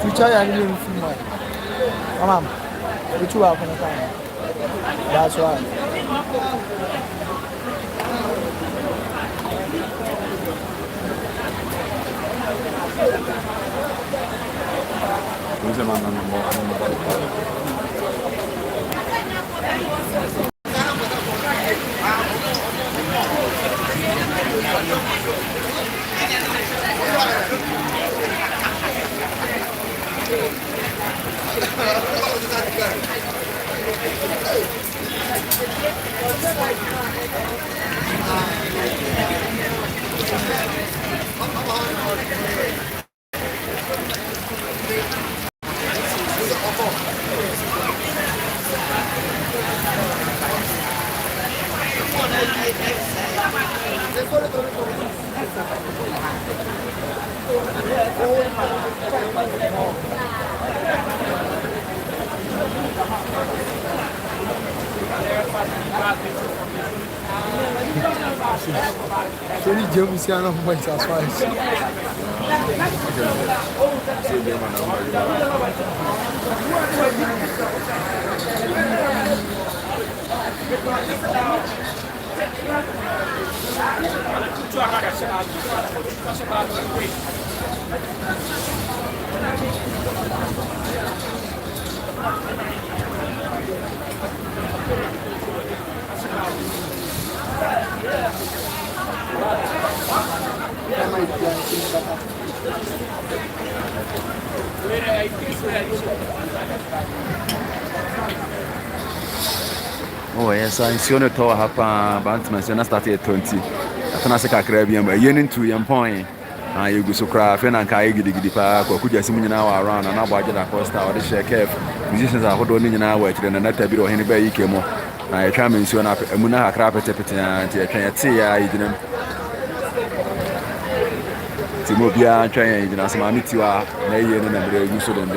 to China and from my mom, which you are going to find. That's right. Ele deu me ensinar não vai as faz. Oh yes, I see on the tower hapa Bantman so na start at 20. Atana se kakra bia ba yen into yam point. Ah you go so cry fe na kai gidigidi pa kwa kuja simu nyina wa around na agba ageda Costa or the share Keff. Musicians are hodo ni nyina wa kire na Tabiri Oheneba yi kemo. Na etwa men so na emuna kakra petepete anti etwa yete ya yidinem. Timo bia twa yan yidina sama mi Tiwaa na yeye ne na mbre gu so den.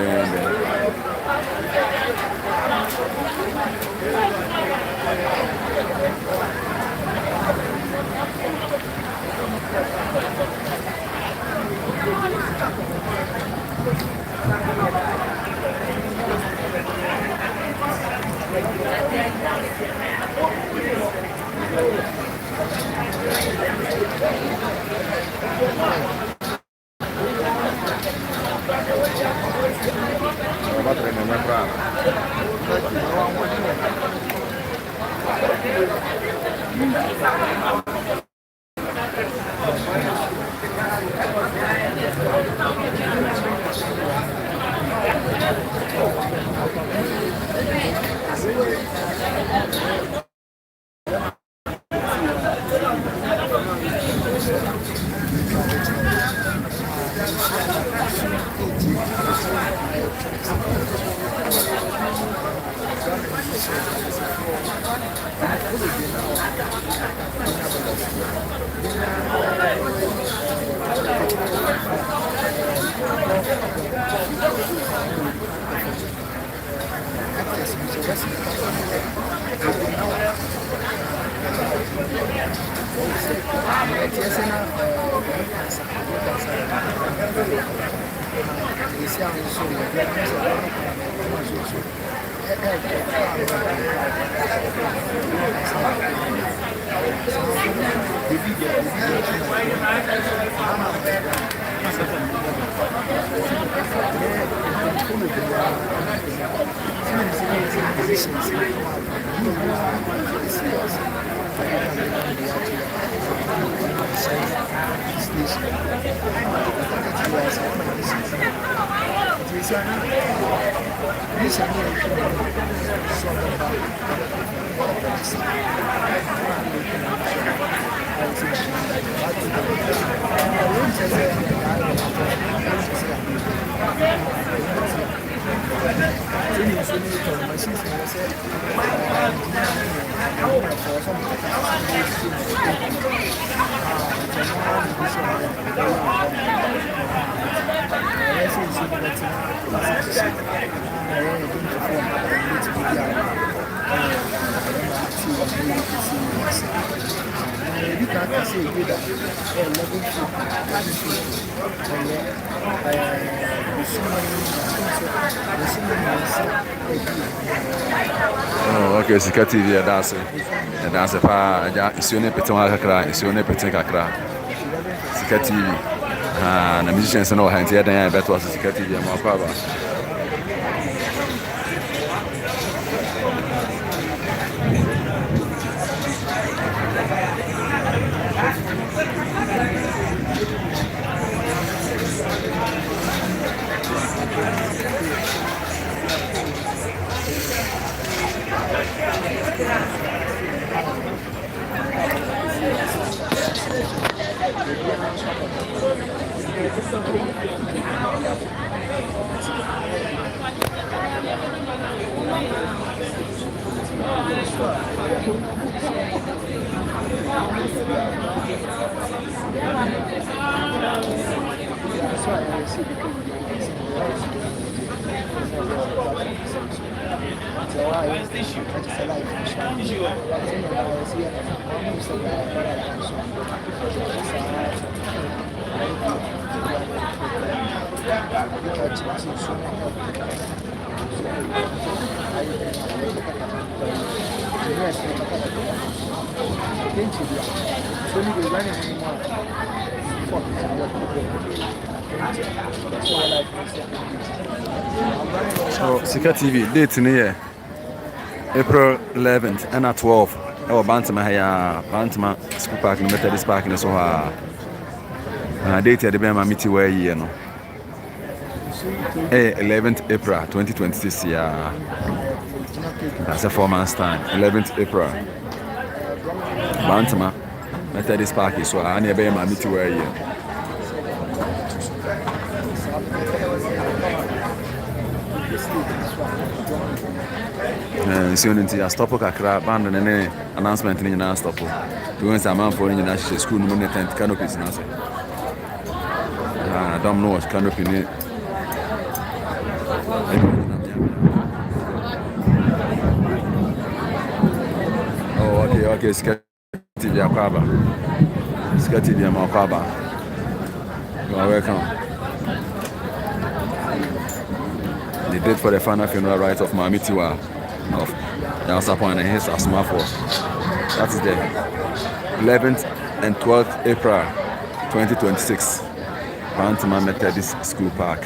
Oh, okay, Sika TV, that's it. That's a pa, it's your name, Petonakra, it's your name, Petonakra. Sika TV. Ah, the musicians know how to get there, but was Sika TV, my father. So, Sika TV, date in here April 11th and at 12. Oh, Bantama here, Bantama School Park, no matter this park in so date at the Bema Tiwaa year, no. 11th April 2026, yeah. That's a 4 months time. 11th April. Bantama, matter this park is so I never Bema Tiwaa year. So I stop kakra band and any announcement in your stop. Doing some man for international school no money tent canopies now. I don't know what canopy need. Oh, okay, Sika TV Akwaba. Sika TV Akwaba. You are welcome. The date for the final funeral rites of Mami Tiwaa of Yansapon and his Asma Force. That is the 11th and 12th April 2026. Bantama Methodist School Park.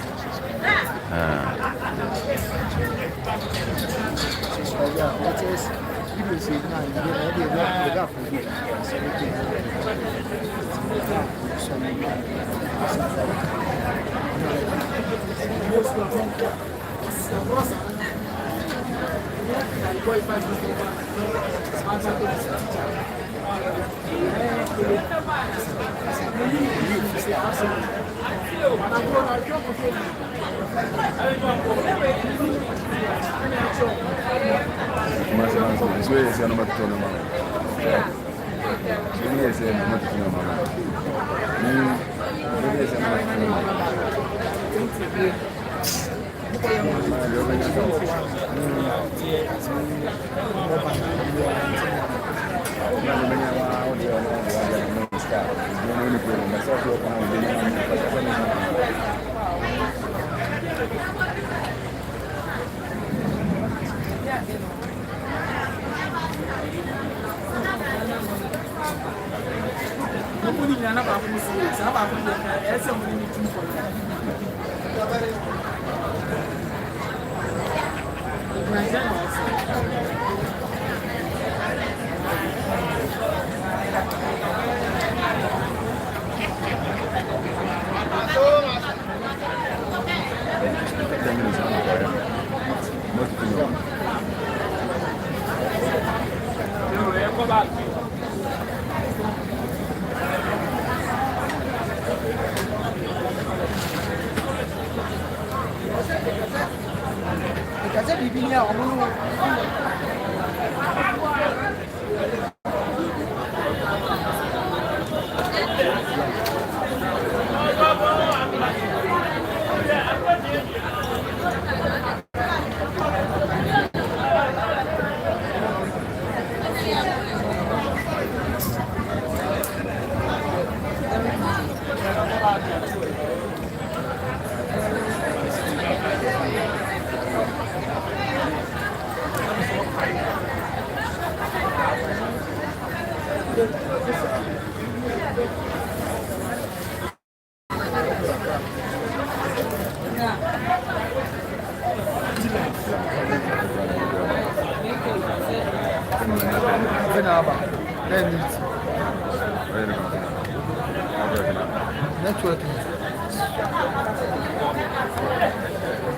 Networking.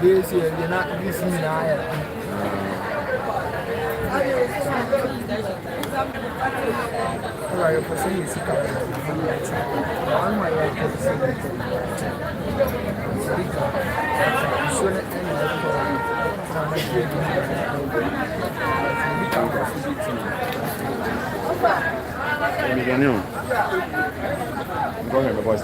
This year, you're not listening now. Right, for saying it's Go ahead, my voice.